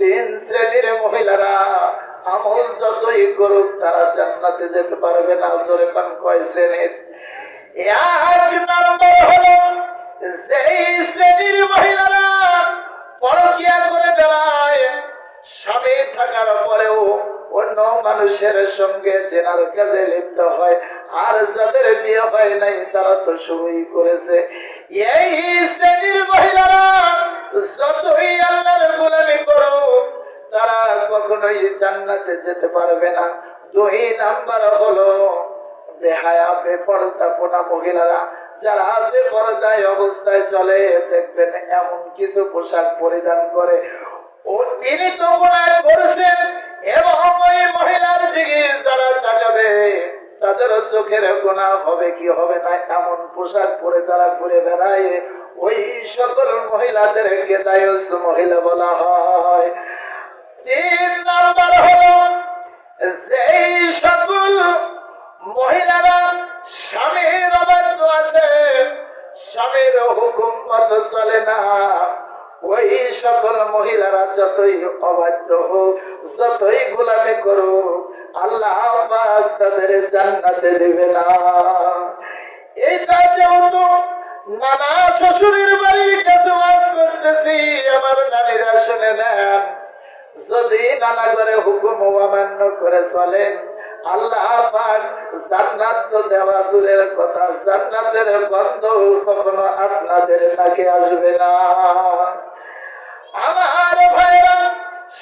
তিন শ্রেণীর মহিলারা আমল যতই করুক তারা জান্নাতে যেতে পারবে না। জোরে পান কয় শ্রেণীর? এক নম্বর হলো যেই শ্রেণীর মহিলারা পরকিয়া করে বেড়ায়, স্বামী থাকার পরেও অন্য মানুষের সঙ্গে জেনার কাজে লিপ্ত হয়। আর যাদের বিয়ে হয় নাই তারা তো শুরুই করেছে। এই শ্রেণীর মহিলারা যতই আল্লাহর গোলামি করুক তারা কখনোই জান্নাতে যেতে পারবে না। দুই নাম্বার হলো বেহায়া বেপরদাপনা মহিলারা, যারা বেপরদায় অবস্থায় চলে, দেখবেন এমন কিছু পোশাক পরিধান করে ও তিনি তো গুনাহ করেছেন, এবং ওই মহিলার দিকে যারা তাকাবে তাদের চোখের গুনাহ হবে কি হবে না, এমন পোশাক পরে যারা ঘুরে বেড়ায় ওই সকল মহিলাদেরকে দায়ুস মহিলা বলা হয়। তিন নাম্বার হলো যেই সকল মহিলারা স্বামীর অবাধ্য আছে, স্বামীর হুকুম মতো চলে না, ওই সকল মহিলারা যতই অবাধ্য হোক, যতই গোলামি করুক, আল্লাহ পাক তাদের জান্নাতে দেবে না। এইটা যেহেতু নানা শ্বশুরের বাড়ির কাছে ওয়াজ করতেছি, আমার নানীরা শুনে নেন, যদি নানা করে হুকুম অমান্য করে চলেন, আল্লাহ পাক জান্নাত তো দেওয়া দূরের কথা, জান্নাতের গন্ধ কখনো আপনাদের নাকে আসবে না। আমার ভাইরা,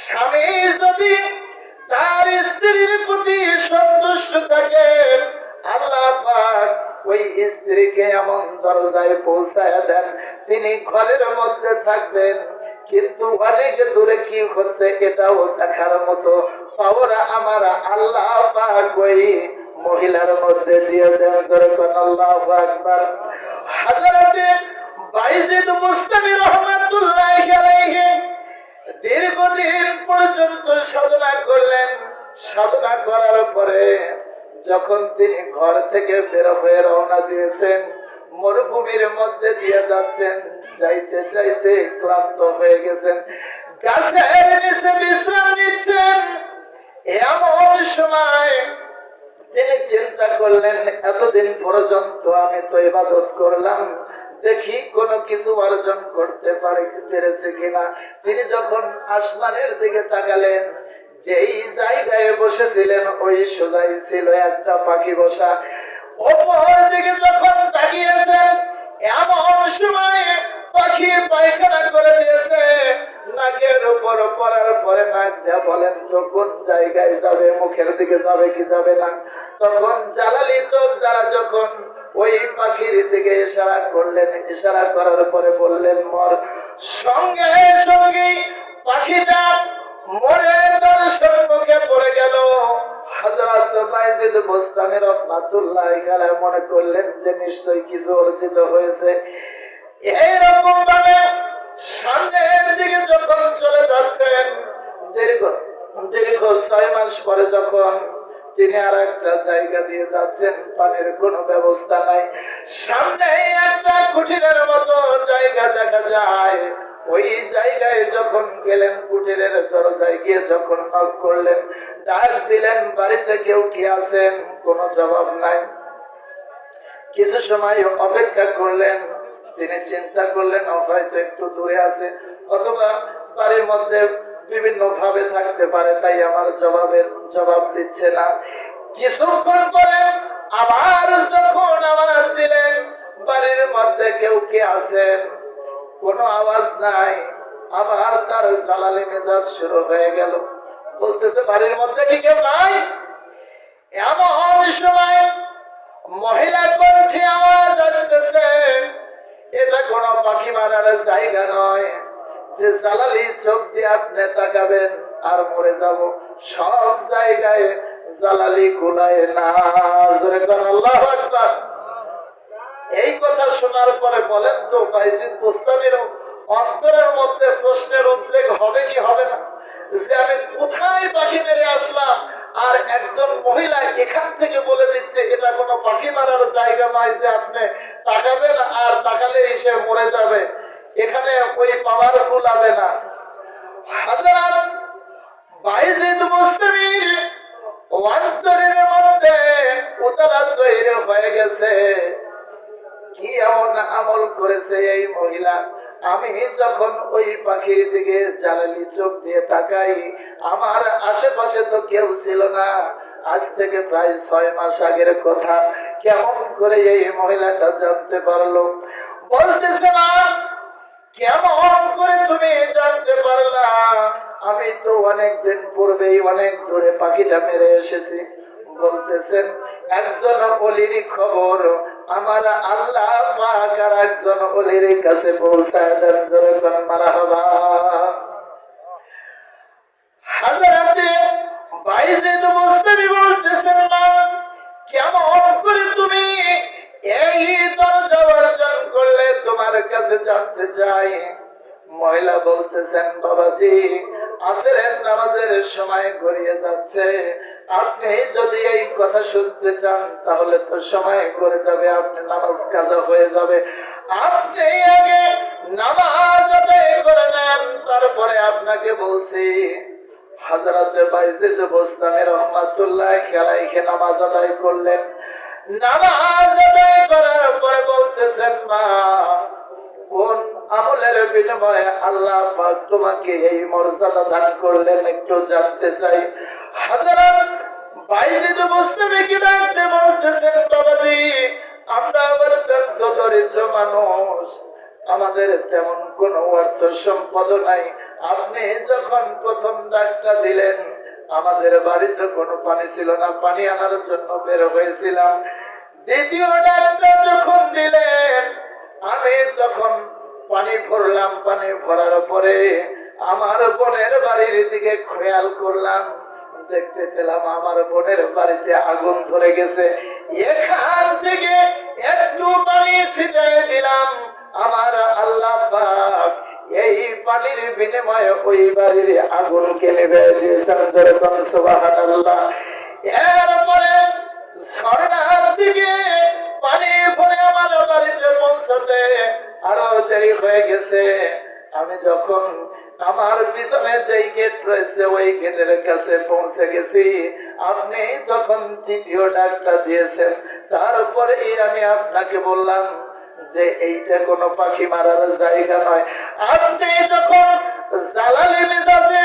স্বামী যদি তার স্ত্রীর প্রতি সন্তুষ্ট থাকে, আল্লাহ পাক ওই স্ত্রীকে এমন দরজায় পৌঁছায় দেন, তিনি ঘরের মধ্যে থাকবেন কিন্তু অনেক দূরে কি হচ্ছে এটাও দেখার মতো পাওয়ার আমার আল্লাহ পাক ওই মহিলার মধ্যে দিয়ে দেন। আল্লাহু আকবার। হযরতে বাইজিদ মুস্তামি রাহমাতুল্লাহ আলাইহি দীর্ঘদিন পর্যন্ত সাধনা করলেন। সাধনা করার পরে যখন তিনি ঘর থেকে বের হয়ে রওনা দিয়েছেন, মরুভূমির মধ্যে দিয়ে যাচ্ছেন, যাইতে যাইতে ক্লান্ত হয়ে গেছেন, গাছের নিচে বিশ্রাম নিচ্ছেন। এমন সময় তিনি চিন্তা করলেন, এতদিন পর্যন্ত আমি তো ইবাদত করলাম, দেখি কোনো কিছু অর্জন করতে পেরেছে কিনা। তিনি যখন আসমানের দিকে তাকালেন, যেই জায়গায় বসেছিলেন ওই সোজাই ছিল একটা পাখি বসা। ওপর দিকে যখন তাকিয়েছেন, এমন সময় পাখি পায়খানা করে দিয়েছে, নাকের উপর পড়ার পরে নাক দিয়ে বলেন তো কোন জায়গায় যাবে, মুখের দিকে যাবে কি যাবে না। তখন জালালি চোখ দ্বারা যখন ওই পাখির দিকে ইশারা করলেন, ইশারা করার পরে বললেন মর। সঙ্গে সঙ্গে পাখিটা মরে তার সম্মুখে পড়ে গেল। হযরত বাইজিদ বুস্তামি রাহমাতুল্লাহ আলাইহি মনে করলেন যে নিশ্চয়ই কিছু অর্জিত হয়েছে। এইরকম ভাবে সামনের দিকে যখন চলে যাচ্ছেন, দীর্ঘ 6 মাস পরে যখন তিনি আর একটা জায়গা দিয়ে যাচ্ছেন, পানির কোনো ব্যবস্থা নাই, সামনে একটা কুঠিরের মতো জায়গা দেখা যায়। ওই জায়গায় যখন গেলেন, কুঠিরের দরজায় গিয়ে যখন নক করলেন, ডাক দিলেন, বাড়িতে কেউ কি আছেন? কোনো জবাব নাই। কিছু সময় অপেক্ষা করলেন, তিনি চিন্তা করলেন হয়তো একটু দূরে আছে, অথবা বাড়ির মধ্যে বিভিন্ন ভাবে থাকতে পারে, তাই আমার জবাব দিচ্ছে না। কিছুক্ষণ পরে আবার যখন আওয়াজ দিলেন, বাড়ির মধ্যে কেউ কি আছেন? কোনো আওয়াজ নাই। আবার তার জ্বালালি মেজাজ শুরু হয়ে গেল, বলতেছে বাড়ির মধ্যে কি কেউ নাই? এমন সময় মহিলার কণ্ঠে আওয়াজ আসতেছে, এটা কোনো পাখি মারার জায়গা নয় যে জ্বালালি চোখ দিয়ে আপনি তাকাবেন আর মরে যাব। সব জায়গায় জ্বালালি কুলায় না। জোরে কোন আল্লাহু আকবার। এই কথা শোনার পরে বলেন তো বাইজিদ বুস্তামির অন্তরের মধ্যে প্রশ্নের উদ্রেক হবে কি হবে না, যে আমি কোথায় পাখি মেরে আসলাম, আর একজন মহিলা এখান থেকে বলে দিচ্ছে এটা কোনো পাখি মারার জায়গা নয় যে আপনি তাকাবেন আর তাকালেই সে মরে যাবে, এখানে ওই পাওয়ার কুলাবে না। হযরত দোতলা তৈরি হয়ে গেছে। কি এমন আমল করেছে এই মহিলা? আমি যখন ওই পাখির দিকে জ্বালালি চোখ দিয়ে তাকাই, আমার আশেপাশে তো কেউ ছিল না। আজ থেকে প্রায় 6 মাস আগের কথা। কেমন করে এই মহিলাটা জানতে পারলো? বলতেছে না, কেমন করে তুমি জানতে পারলা? আমি তো অনেকদিন পূর্বেই অনেক দূরে পাখিটা মেরে এসেছি। বলতেছেন, একজন অলির খবর আমার আল্লাহ পাক আর একজন অলির কাছে পৌঁছায় দেন। যখন মারহাবা। হাজরাতে বাইজিদ মুস্তামি বলতেছেন, না কেমন করে তুমি এই দরজা অর্জন করলে? তোমার কাছে জানতে চাই। মহিলা বলতেছেন, বাবাজি, আসরের নামাজের সময় গড়িয়ে যাচ্ছে। আপনি যদি এই কথা শুনতে চান তাহলে তো সময় করে যাবে, আপনি নামাজ কাজা হয়ে যাবে। আপনি আগে নামাজ আদায় করে নেন, তারপরে আপনাকে বলছি। হযরতে বাইজিদ বুস্তামি রাহমাতুল্লাহ আলাইহি নামাজ আদায় করলেন। নামাজ আদায় করার পরে বলতেছেন, মা, কোন আমলের বিনিময়ে আল্লাহ পাক তোমাকে এই মর্যাদা দান করলেন একটু জানতে চাই। হযরত বাইজিদ বুস্তামি কি ডাকতে বলতেছেন, বাবাজি, আমরা অত্যন্ত দরিদ্র মানুষ, আমাদের তেমন কোনো অর্থ সম্পদ নাই। আপনি যখন প্রথম ডাকটা দিলেন, আমাদের বাড়িতে কোনো পানি ছিল না, পানি আনার জন্য বের হয়েছিলাম। দ্বিতীয় ডাকটা যখন দিলেন, আমি তখন পানি ভরলাম। পানি ভরার পরে আমার বোনের বাড়ির দিকে খেয়াল করলাম, দেখতে পেলাম আমার বোনের বাড়িতে আগুন ধরে গেছে। এখান থেকে একটু পানি ছিটিয়ে দিলাম, আমার আল্লাহ পাক এই পানির বিনিময়ে ওই বাড়ির আগুনকে নিভিয়ে দিয়েছেন। সুবহানাল্লাহ। এরপরে ঝর্ণার দিকে পানি ভরে আমার বাড়িতে পৌঁছাতে আরো দেরি হয়ে গেছে। আমি যখন আমার পিছনে যেই গেট রয়েছে ওই গেটের কাছে পৌঁছে গেছি, আপনি তখন তৃতীয় ডাকটা দিয়েছেন। তারপরেই আমি আপনাকে বললাম যে এইটা কোনো পাখি মারার জায়গা নয়। আপনি যখন জালালি মেজাজে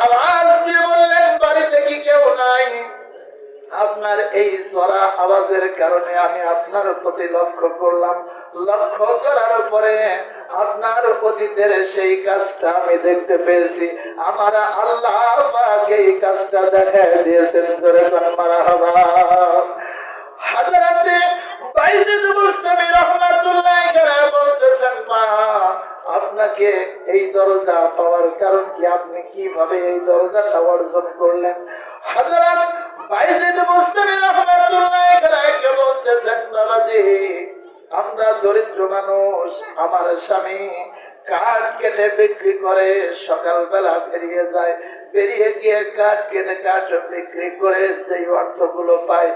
আওয়াজ দিয়ে বললেন, বাড়িতে কি কেউ নাই? আপনার এই সরা আওয়াজের কারণে আমি আপনার প্রতি লক্ষ্য করলাম। লক্ষ্য করার পরে আপনার অতীতের সেই কাজটা আমি দেখতে পেয়েছি। আমার আল্লাহ পাক এই কাজটা দেখায় দিয়েছেন। জোরে মারহাবা। হযরতে বাইজিদ বুস্তামি রাহমাতুল্লাহ আলাইহি বলতেছেন, মা, আপনাকে এই দরজা পাওয়ার কারণ কি? আপনি কিভাবে এই দরজাটা অর্জন করলেন? হযরত বাইজিদ বুস্তামি রাহমাতুল্লাহ আলাইহি বলতেছেন, বাবাজি, আমরা দরিদ্র মানুষ। আমার স্বামী কাঠ কেটে বিক্রি করে, সকালবেলা বেরিয়ে যায়। বেরিয়ে গিয়ে কাঠ কেটে কাঠ বিক্রি করে যেই অর্থগুলো পায়,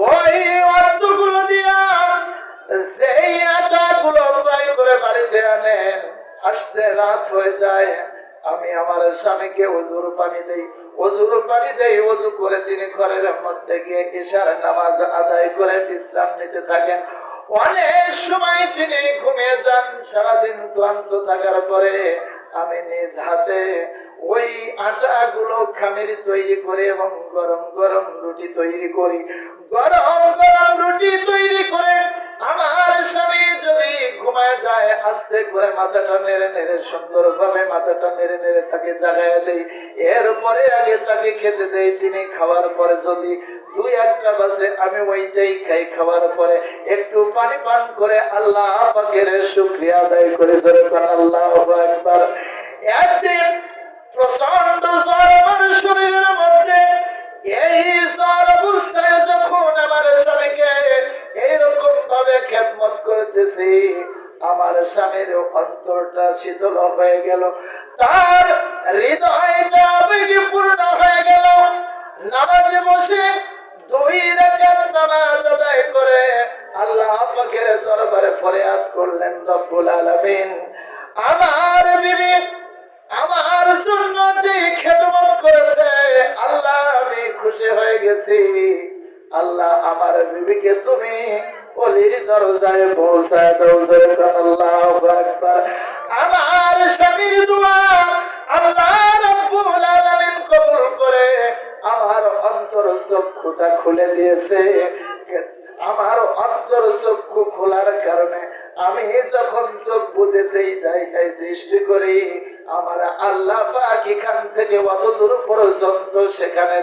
ওই অর্থগুলো দিয়া যেই আটাগুলো ফ্রাই করে বাড়িতে আনেন, আসতে রাত হয়ে যায়। আমি আমার স্বামীকে ওযুর পানি দেই। ওযু করে তিনি ঘরের মধ্যে গিয়ে ইশার নামাজ আদায় করে বিশ্রাম নিতে থাকেন। অনেক সময় তিনি ঘুমিয়ে যান। সারাদিন ক্লান্ত থাকার পরে আমি নিজ হাতে ওই আটাগুলো খামির তৈরি করে এবং গরম গরম রুটি তৈরি করি। গরম গরম রুটি তৈরি করে আমার স্বামী যদি ঘুমায় যায়, আস্তে করে মাথাটা নেড়ে নেড়ে, সুন্দরভাবে মাথাটা নেড়ে নেড়ে তাকে জাগায় দেই। এরপরে আগে তাকে খেতে দেই। তিনি খাওয়ার পরে যদি 2-1টা বাজে, আমি ওইটাই খাই। খাওয়ার পরে একটু পানি পান করে আল্লাহ পাকের শুকরিয়া আদায় করে জোরে বলেন আল্লাহু আকবার। একদিন প্রচন্ড জ্বর আমার শরীরের মধ্যে। এই জ্বর অবস্থায় যখন আমার স্বামীকে এইরকম ভাবে খেদমত করতেছি, আমার স্বামীর অন্তরটা শীতল হয়ে গেল, তার হৃদয়টা আবেগে পূর্ণ হয়ে গেল। নামাজে বসে 2 রাকাত নামাজ আদায় করে আল্লাহ পাকের দরবারে ফরিয়াদ করলেন, রব্বুল আলামিন, আমার বিবি আমার জন্য যে খেদমত করেছে, আল্লাহ আমি খুশি হয়ে গেছি। আল্লাহ আমার বিবিকে তুমি অলির দরজায় পৌঁছায় দাও। আল্লাহু আকবার। আমার স্বামীর দোয়া আল্লাহ রাব্বুল আলামিন কবুল করে আমার অন্তর চক্ষুটা খুলে দিয়েছে। আমার অন্তর চক্ষু খোলার কারণে আমি যখন চোখ বুঝে সেই জায়গায় দৃষ্টি করি, আমার আল্লাহ পাক এখান থেকে অতদূর পর্যন্ত সেখানে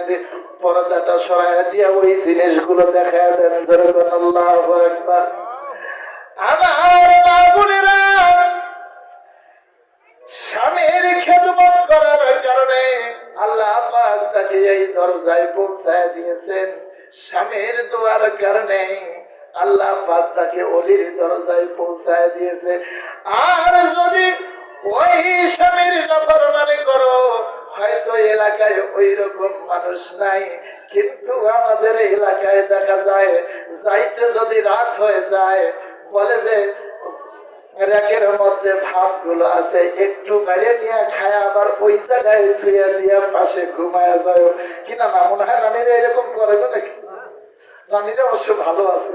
পর্দাটা সরাইয়া দিয়ে ওই জিনিসগুলো দেখায় দেন। যেরকম আল্লাহু আকবার। আমার মা বোনেরা, স্বামীর খেদমত করার কারণে আল্লাহ পাক তাকে এই দরজায় পৌঁছায় দিয়েছেন। স্বামীর দোয়ার কারণে আল্লাহ পাক তাকে অলির দরজায় পৌঁছায় দিয়েছে। আর যদি ওই স্বামীর নাফরমানি করো, হয়তো এলাকায় ওই রকম মানুষ নাই, কিন্তু আমাদের এলাকায় দেখা যায় যাইতে যদি রাত হয়ে যায়, বলে যে র্যাকের মধ্যে ভাত গুলো আছে, একটু বাইরে নিয়ে খায় আবার ওই জায়গায় ছুঁয়ে দিয়ে পাশে ঘুমায় যায় কিনা। না মনে হয় নানিরা এরকম করে নাকি? নানিরা অবশ্য ভালো আছে।